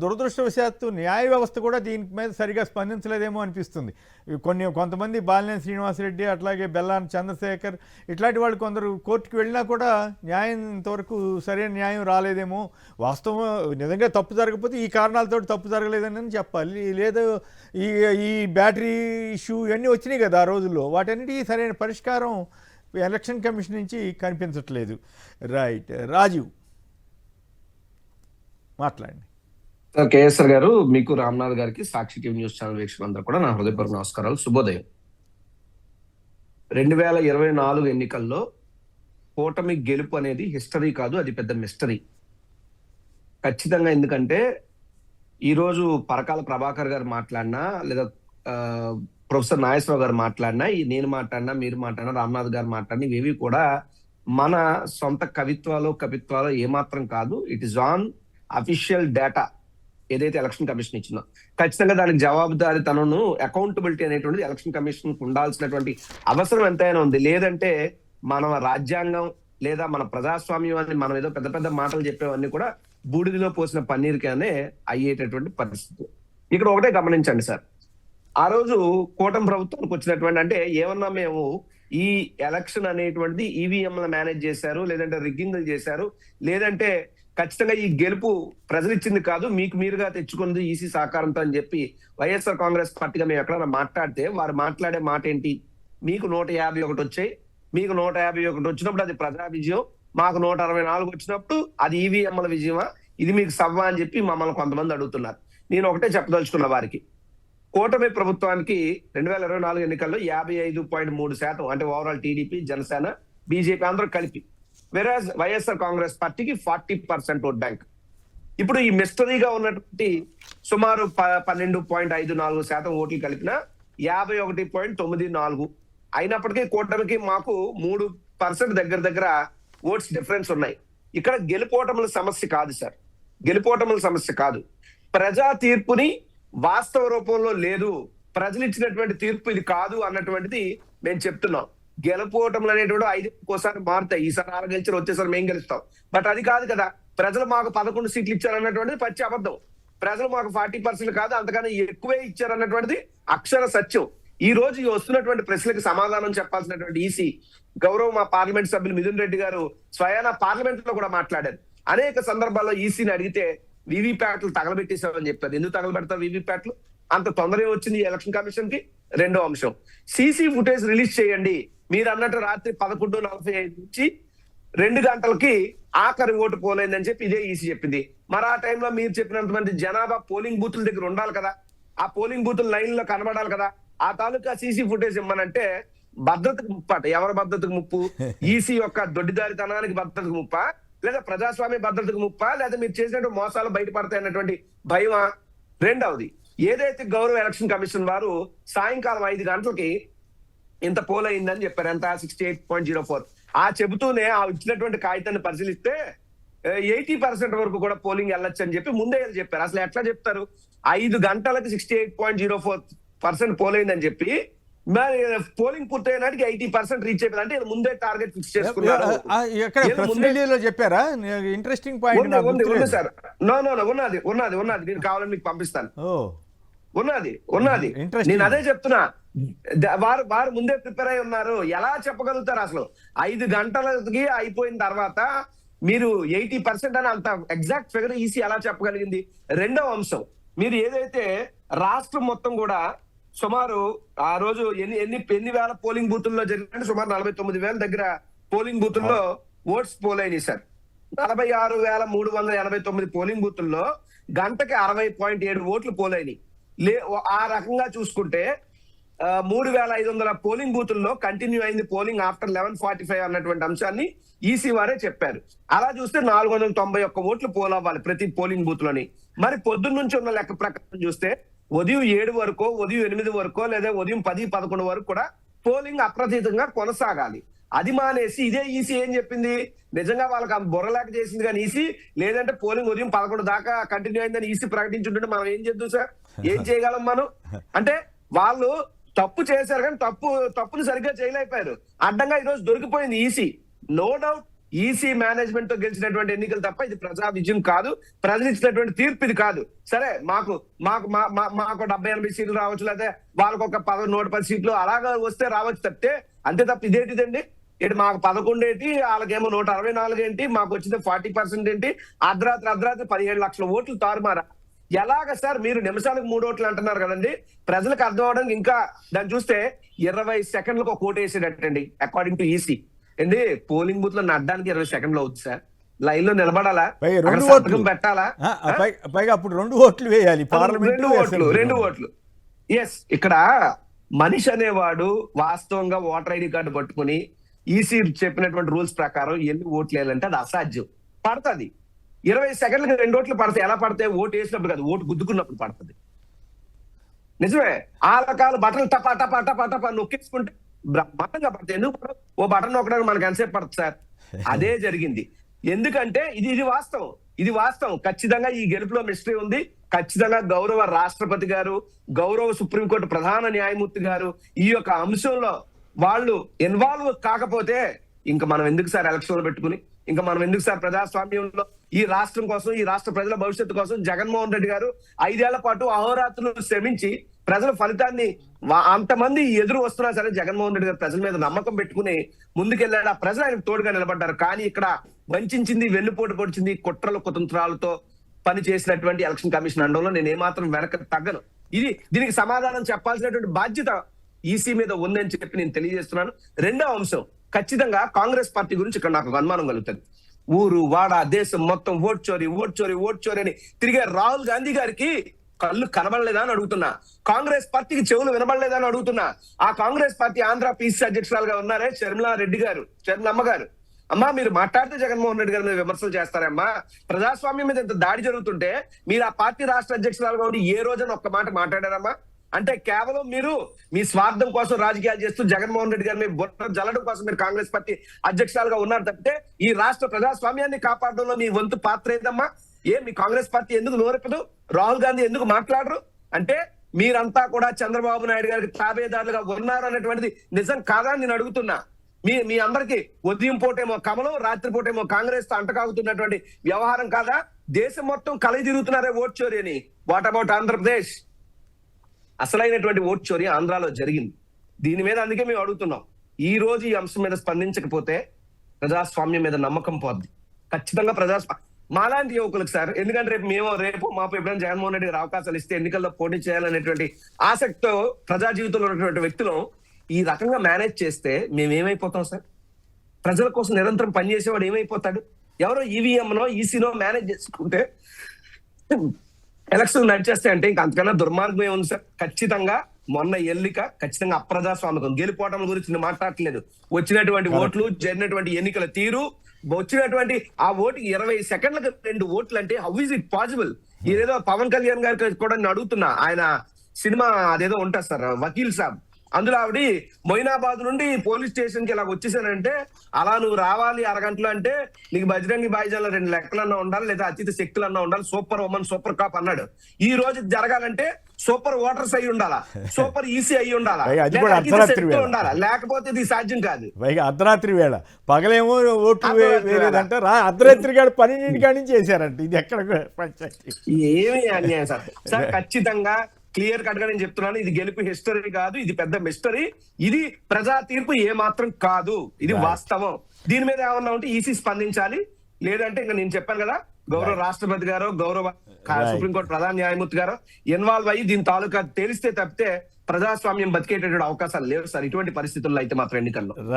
దురదృష్టవశాత్తు న్యాయ వ్యవస్థ కూడా దీని మీద సరిగా స్పందించలేదేమో అనిపిస్తుంది. కొంతమంది బాలినేని శ్రీనివాసరెడ్డి, అట్లాగే బెల్లాన చంద్రశేఖర్ ఇట్లాంటి వాళ్ళు కొందరు కోర్టుకు వెళ్ళినా కూడా న్యాయం ఇంతవరకు సరైన న్యాయం రాలేదేమో. వాస్తవం నిజంగా తప్పు జరగకపోతే ఈ కారణాలతో తప్పు జరగలేదని చెప్పాలి. లేదు ఈ బ్యాటరీ ఇష్యూ ఇవన్నీ వచ్చినాయి కదా ఆ రోజుల్లో, వాటన్నిటికీ సరైన పరిష్కారం ఎలక్షన్ కమిషన్ నుంచి కనిపించట్లేదు. రైట్, రాజీవ్ మాట్లాడండి. కేఎస్ఆర్ గారు, మీకు రామ్నాథ్ గారికి, సాక్షి టీవీ న్యూస్ ఛానల్ వీక్షకులందరూ కూడా నా హృదయపూర్వక నమస్కారాలు, శుభోదయం. 2024 ఎన్నికల్లో కూటమి గెలుపు అనేది హిస్టరీ కాదు, అది పెద్ద మిస్టరీ ఖచ్చితంగా. ఎందుకంటే ఈరోజు పరకాల ప్రభాకర్ గారు మాట్లాడినా, లేదా ప్రొఫెసర్ నాగేశ్వరరావు గారు మాట్లాడినా, నేను మాట్లాడినా, మీరు మాట్లాడినా, రామ్నాథ్ గారు మాట్లాడినా, ఇవేవి కూడా మన సొంత కవిత్వాలు ఏమాత్రం కాదు. It is on official data ఏదైతే ఎలక్షన్ కమిషన్ ఇచ్చిందో. ఖచ్చితంగా దానికి జవాబుదారీతనను, అకౌంటబిలిటీ అనేటువంటిది ఎలక్షన్ కమిషన్ ఉండాల్సినటువంటి అవసరం ఎంతైనా ఉంది. లేదంటే మన రాజ్యాంగం లేదా మన ప్రజాస్వామ్యం అని మనం ఏదో పెద్ద పెద్ద మాటలు చెప్పేవన్నీ కూడా బూడిదిలో పోసిన పన్నీరుగానే అయ్యేటటువంటి పరిస్థితి. ఇక్కడ ఒకటే గమనించండి సార్, ఆ రోజు కూటమి ప్రభుత్వానికి వచ్చినటువంటి, అంటే ఏమన్నా మేము ఈ ఎలక్షన్ అనేటువంటిది ఈవీఎంల మేనేజ్ చేశారు, లేదంటే రిగ్గింగ్లు చేశారు, లేదంటే ఖచ్చితంగా ఈ గెలుపు ప్రజలు ఇచ్చింది కాదు, మీకు మీరుగా తెచ్చుకున్నది ఈసీ సహకారంతో అని చెప్పి వైఎస్ఆర్ కాంగ్రెస్ పార్టీగా మేము ఎక్కడైనా మాట్లాడితే వారు మాట్లాడే మాట ఏంటి? మీకు 151 వచ్చాయి, మీకు 151 వచ్చినప్పుడు అది ప్రజా విజయం, మాకు 164 వచ్చినప్పుడు అది ఈవీఎంల విజయమా, ఇది మీకు సవ్వా అని చెప్పి మమ్మల్ని కొంతమంది అడుగుతున్నారు. నేను ఒకటే చెప్పదలుచుకున్న వారికి, కూటమి ప్రభుత్వానికి 2024 ఎన్నికల్లో 55.3%, అంటే ఓవరాల్ టీడీపీ, జనసేన, బీజేపీ అందరూ కలిపి, వెరాజ్ వైఎస్ఆర్ కాంగ్రెస్ పార్టీకి 40% ఓట్ బ్యాంక్. ఇప్పుడు ఈ మిస్టరీగా ఉన్నటువంటి సుమారు 12.54% ఓట్లు కలిపిన 51.94 అయినప్పటికీ కూటమికి మాకు 3% దగ్గర ఓట్స్ డిఫరెన్స్ ఉన్నాయి. ఇక్కడ గెలుపోటముల సమస్య కాదు సార్, గెలుపోటముల సమస్య కాదు. ప్రజా తీర్పుని వాస్తవ రూపంలో లేదు, ప్రజలు ఇచ్చినటువంటి తీర్పు ఇది కాదు అన్నటువంటిది మేము చెప్తున్నాం. గెలుపోవటంలు అనేటువంటి 5 మారుతాయి, ఈసారి 6 గెలిచారు, వచ్చేసారి మేము గెలుస్తాం. బట్ అది కాదు కదా, ప్రజలు మాకు 11 సీట్లు ఇచ్చారన్నటువంటిది పచ్చి అబద్ధం. ప్రజలు మాకు 40% కాదు, అంతకన్నా ఎక్కువే ఇచ్చారన్నటువంటిది అక్షర సత్యం. ఈ రోజు వస్తున్నటువంటి ప్రశ్నలకు సమాధానం చెప్పాల్సినటువంటి ఈసీ గౌరవ మా పార్లమెంట్ సభ్యులు మిథున్ రెడ్డి గారు స్వయాన పార్లమెంట్ లో కూడా మాట్లాడారు. అనేక సందర్భాల్లో ఈసీని అడిగితే వీవీప్యాట్లు తగలబెట్టేశామని చెప్పారు. ఎందుకు తగలబెడతారు వీవీప్యాట్లు? అంత తొందరగా వచ్చింది ఎలక్షన్ కమిషన్ కి. రెండో అంశం, సీసీ ఫుటేజ్ రిలీజ్ చేయండి. మీరు అన్నట్టు రాత్రి 11:45 నుంచి 2 గంటలకి ఆఖరి ఓటు పోలైందని చెప్పి ఇదే ఈసీ చెప్పింది. మరి ఆ టైంలో మీరు చెప్పినంత మంది జనాభా పోలింగ్ బూతుల దగ్గర ఉండాలి కదా, ఆ పోలింగ్ బూతుల లైన్ లో కనబడాలి కదా. ఆ తాలూకా సీసీ ఫుటేజ్ ఇమ్మనంటే భద్రతకు ముప్పు అట. ఎవరి భద్రతకు ముప్పు? ఈసీ యొక్క దొడ్డిదారితనానికి భద్రతకు ముప్పా, లేదా ప్రజాస్వామ్య భద్రతకు ముప్పా, లేదా మీరు చేసినట్టు మోసాలు బయటపడతాయి అన్నటువంటి భయమా? రెండవది, ఏదైతే గౌరవ ఎలక్షన్ కమిషన్ వారు సాయంకాలం 5 గంటలకి ఇంత పోల్ అయిందని చెప్పారు, ఎంత 68.04. ఆ చెబుతూనే ఆ ఇచ్చినటువంటి కాగితాన్ని పరిశీలిస్తే 80% వరకు కూడా పోలింగ్ వెళ్ళొచ్చు అని చెప్పి ముందే చెప్పారు. అసలు ఎట్లా చెప్తారు? 5 గంటలకి 68.04% పోల్ అయిందని చెప్పి మరి పోలింగ్ పూర్తయినాటికి 80% రీచ్ అయిపోయింది. అంటే ముందే టార్గెట్ ఫిక్స్ చేసుకున్నారు. చెప్పారా? ఇంట్రెస్టింగ్ పాయింట్ ఉంది సార్. నో ఉన్నది నేను కావాలని మీకు పంపిస్తాను. ఉన్నది నేను అదే చెప్తున్నా. వారు ముందే ప్రిపేర్ అయి ఉన్నారు. ఎలా చెప్పగలుగుతారు అసలు? 5 గంటలకి అయిపోయిన తర్వాత మీరు 80% అని అంత ఎగ్జాక్ట్ ఫిగర్ ఈసీ ఎలా చెప్పగలిగింది? రెండవ అంశం, మీరు ఏదైతే రాష్ట్రం మొత్తం కూడా సుమారు ఆ రోజు ఎన్ని వేల పోలింగ్ బూతుల్లో జరిగిందంటే సుమారు 49,000 దగ్గర పోలింగ్ బూతుల్లో ఓట్స్ పోలైనాయి సార్. 46,389 పోలింగ్ బూతుల్లో గంటకి 60.7 ఓట్లు పోలైనాయి. ఆ రకంగా చూసుకుంటే 3,500 పోలింగ్ బూతుల్లో కంటిన్యూ అయింది పోలింగ్ ఆఫ్టర్ 11:45 అన్నటువంటి అంశాన్ని ఈసీ వారే చెప్పారు. అలా చూస్తే 491 ఓట్లు పోల్ అవ్వాలి ప్రతి పోలింగ్ బూత్ లోని. మరి పొద్దున్న నుంచి ఉన్న లెక్క ప్రకారం చూస్తే ఉదయం 7 వరకు, ఉదయం 8 వరకు, లేదా ఉదయం 10-11 వరకు కూడా పోలింగ్ అప్రతీతంగా కొనసాగాలి. అది మానేసి ఇదే ఈసీ ఏం చెప్పింది? నిజంగా వాళ్ళకి బుర్రలేక చేసింది కానీ ఈసీ, లేదంటే పోలింగ్ ఉదయం 11 దాకా కంటిన్యూ అయిందని ఈసీ ప్రకటించుంటే మనం ఏం చేద్దాం సార్? ఏం చేయగలం మనం? అంటే వాళ్ళు తప్పు చేశారు కానీ తప్పుని సరిగ్గా చేయలేకపోయారు. అడ్డంగా ఈరోజు దొరికిపోయింది EC. No doubt EC management తో గెలిచినటువంటి ఎన్నికలు తప్ప ఇది ప్రజా విజయం కాదు, ప్రజలు ఇచ్చినటువంటి తీర్పు ఇది కాదు. సరే మాకు మాకు మాకు 70-80 సీట్లు రావచ్చు, లేకపోతే వాళ్ళకు ఒక 110 సీట్లు అలాగా వస్తే రావచ్చు తప్పితే, అంతే తప్ప ఇదేంటిదండి? ఇటు మాకు 11 ఏంటి, వాళ్ళకేమో 164 ఏంటి, మాకు వచ్చింది 40% ఏంటి, అర్ధరాత్రి 17 లక్షల ఓట్లు తారుమారా. ఎలాగ సార్ మీరు నిమిషాలకు 3 ఓట్లు అంటున్నారు కదండి, ప్రజలకు అర్థం అవడానికి ఇంకా దాన్ని చూస్తే 20 సెకండ్లకు ఒక ఓటు వేసేటట్టండి అకార్డింగ్ టు ఈసీ. ఏంటి పోలింగ్ బూత్ లో నడ్డానికి 20 సెకండ్లు అవుతుంది సార్, లైన్ లో నిలబడాలా, సంతకం పెట్టాలా, పైగా అప్పుడు 2 ఓట్లు వేయాలి, పార్లమెంట్ 2 ఓట్లు. ఎస్, ఇక్కడ మనిషి అనేవాడు వాస్తవంగా ఓటర్ ఐడి కార్డు పట్టుకుని ఈసీ చెప్పినటువంటి రూల్స్ ప్రకారం ఎన్ని ఓట్లు వేయాలంటే అది అసాధ్యం. పడుతుంది 20 సెకండ్లకు 2 ఓట్లు పడతాయి. ఎలా పడతాయి? ఓటు వేసినప్పుడు కాదు, ఓటు గుద్దుకున్నప్పుడు పడుతుంది. నిజమే, ఆలకాలు బటన్ టపా టపా టపా టపా నొక్కేసుకుంటే బ్రహ్మాండంగా పడతాయి. ఎందుకు పడవు? ఓ బటన్ నొక్కడానికి మనకి ఎంతసేపు పడుతుంది సార్? అదే జరిగింది. ఎందుకంటే ఇది వాస్తవం. ఖచ్చితంగా ఈ గెలుపులో మిస్టరీ ఉంది. ఖచ్చితంగా గౌరవ రాష్ట్రపతి గారు, గౌరవ సుప్రీంకోర్టు ప్రధాన న్యాయమూర్తి గారు ఈ యొక్క అంశంలో వాళ్ళు ఇన్వాల్వ్ కాకపోతే ఇంకా మనం ఎందుకు సార్ ఎలక్షన్లు పెట్టుకుని, ఇంకా మనం ఎందుకు సార్ ప్రజాస్వామ్యంలో ఈ రాష్ట్రం కోసం, ఈ రాష్ట్ర ప్రజల భవిష్యత్తు కోసం జగన్మోహన్ రెడ్డి గారు 5 ఏళ్ల పాటు అహోరాత్రులు శ్రమించి ప్రజల ఫలితాన్ని అంతమంది ఎదురు వస్తున్నా సరే జగన్మోహన్ రెడ్డి గారు ప్రజల మీద నమ్మకం పెట్టుకుని ముందుకెళ్ళాడు. ఆ ప్రజలు ఆయనకు తోడుగా నిలబడ్డారు. కానీ ఇక్కడ వంచింది, వెన్నుపోటు పొడిచింది, కుట్రలు కుతంత్రాలతో పని చేసినటువంటి ఎలక్షన్ కమిషన్ అండంలో నేను ఏమాత్రం వెనక తగ్గను. దీనికి సమాధానం చెప్పాల్సినటువంటి బాధ్యత ఈసీ మీద ఉందని చెప్పి నేను తెలియజేస్తున్నాను. రెండో అంశం, ఖచ్చితంగా కాంగ్రెస్ పార్టీ గురించి ఇక్కడ నాకు అనుమానం కలుగుతుంది. ఊరు వాడ దేశం మొత్తం ఓట్ చోరీ అని తిరిగే రాహుల్ గాంధీ గారికి కళ్ళు కనబడలేదా అని అడుగుతున్నా. కాంగ్రెస్ పార్టీకి చెవులు వినబడలేదా అని అడుగుతున్నా. ఆ కాంగ్రెస్ పార్టీ ఆంధ్ర పిసి అధ్యక్షురాలుగా ఉన్నారే షర్మిలమ్మ గారు, అమ్మా మీరు మాట్లాడితే జగన్మోహన్ రెడ్డి గారి మీద విమర్శలు చేస్తారమ్మా. ప్రజాస్వామ్యం మీద ఇంత దాడి జరుగుతుంటే మీరు ఆ పార్టీ రాష్ట్ర అధ్యక్షురాలుగా ఉండి ఏ రోజున ఒక్క మాట మాట్లాడారమ్మా? అంటే కేవలం మీరు మీ స్వార్థం కోసం రాజకీయాలు చేస్తూ జగన్మోహన్ రెడ్డి గారి మీద బొట్ట జల్లడం కోసం మీరు కాంగ్రెస్ పార్టీ అధ్యక్షురాలుగా ఉన్నారు తప్పితే ఈ రాష్ట్ర ప్రజాస్వామ్యాన్ని కాపాడడంలో మీ వంతు పాత్ర ఏదమ్మా? మీ కాంగ్రెస్ పార్టీ ఎందుకు నోరెప్పదు? రాహుల్ గాంధీ ఎందుకు మాట్లాడరు? అంటే మీరంతా కూడా చంద్రబాబు నాయుడు గారికి తాబేదారులుగా ఉన్నారు అన్నటువంటిది నిజం కాదా అని నేను అడుగుతున్నా. మీ అందరికి ఉదయం పూటేమో కమలం, రాత్రి పూటేమో కాంగ్రెస్ తో అంటకాగుతున్నటువంటి వ్యవహారం కాదా? దేశం మొత్తం కలయి తిరుగుతున్నారే ఓట్ చోరీ అని. What about Andhra Pradesh? అసలైనటువంటి ఓట్ చోరీ ఆంధ్రాలో జరిగింది. దీని మీద అందుకే మేము అడుగుతున్నాం. ఈ రోజు ఈ అంశం మీద స్పందించకపోతే ప్రజాస్వామ్యం మీద నమ్మకం పోద్ది. ఖచ్చితంగా మాలాంటి యువకులకు సార్, ఎందుకంటే రేపు మాపు ఎప్పుడైనా జగన్మోహన్ రెడ్డి గారు అవకాశాలు ఇస్తే ఎన్నికల్లో పోటీ చేయాలనేటువంటి ఆసక్తితో ప్రజా జీవితంలో ఉన్నటువంటి వ్యక్తులు ఈ రకంగా మేనేజ్ చేస్తే మేమేమైపోతాం సార్? ప్రజల కోసం నిరంతరం పనిచేసేవాడు ఏమైపోతాడు? ఎవరో ఈవీఎంనో ఈసీనో మేనేజ్ చేసుకుంటే ఎలక్షన్ నడిచేస్తాయి అంటే ఇంకా అంతకన్నా దుర్మార్గం ఏముంది సార్? ఖచ్చితంగా మొన్న ఖచ్చితంగా అప్రజాస్వామికం. గెలుపోవటం గురించి నేను మాట్లాడట్లేదు. వచ్చినటువంటి ఓట్లు, జరిగినటువంటి ఎన్నికల తీరు, వచ్చినటువంటి ఆ ఓటు 20 సెకండ్లకు 2 ఓట్లు అంటే హౌ ఈజ్ ఇట్ పాసిబుల్? ఇదేదో పవన్ కళ్యాణ్ గారికి కూడా నేను అడుగుతున్నా. ఆయన సినిమా అదేదో ఉంటుంది సార్, వకీల్ సాబ్, అందులో ఆవిడ మొయినాబాద్ నుండి పోలీస్ స్టేషన్ కి ఇలా వచ్చేసానంటే, అలా నువ్వు రావాలి అరగంటలో అంటే నీకు బజరంగి భాయిజాన్లో 2 లెక్కలన్నా ఉండాలి, లేదా అతీత శక్తులన్నా ఉండాలి, సూపర్ ఉమెన్ సూపర్ కాప్ అన్నాడు. ఈ రోజు జరగాలంటే సూపర్ ఓటర్స్ అయి ఉండాలా, సూపర్ ఈసీ అయి ఉండాలా, ఉండాలా, లేకపోతే ఇది సాధ్యం కాదు. అర్ధరాత్రి వేళ, పగలేమో ఓట్లు వేయలేదంటే అర్ధరాత్రి గారు 12 కాడి నుంచి చేశారంట. ఇది ఎక్కడ పంచాయతీ? ఏమి అన్యాయం సార్. సార్ ఖచ్చితంగా క్లియర్ కట్ గా నేను చెప్తున్నాను, ఇది గెలుపు హిస్టరీ కాదు, ఇది పెద్ద మిస్టరీ. ఇది ప్రజా తీర్పు ఏమాత్రం కాదు, ఇది వాస్తవం. దీని మీద ఏమన్నా ఉంటే ఈసీ స్పందించాలి. లేదంటే ఇంకా నేను చెప్పాను కదా, గౌరవ రాష్ట్రపతి గారు, గౌరవ సుప్రీంకోర్టు ప్రధాన న్యాయమూర్తి గారు ఇన్వాల్వ్ అయ్యి దీని తాలూకా తెలిస్తే తప్పితే ప్రజాస్వామ్యం బతికేటటువంటి అవకాశాలు లేవు సార్ ఇటువంటి పరిస్థితుల్లో అయితే మాత్రం ఎన్నికల్లో.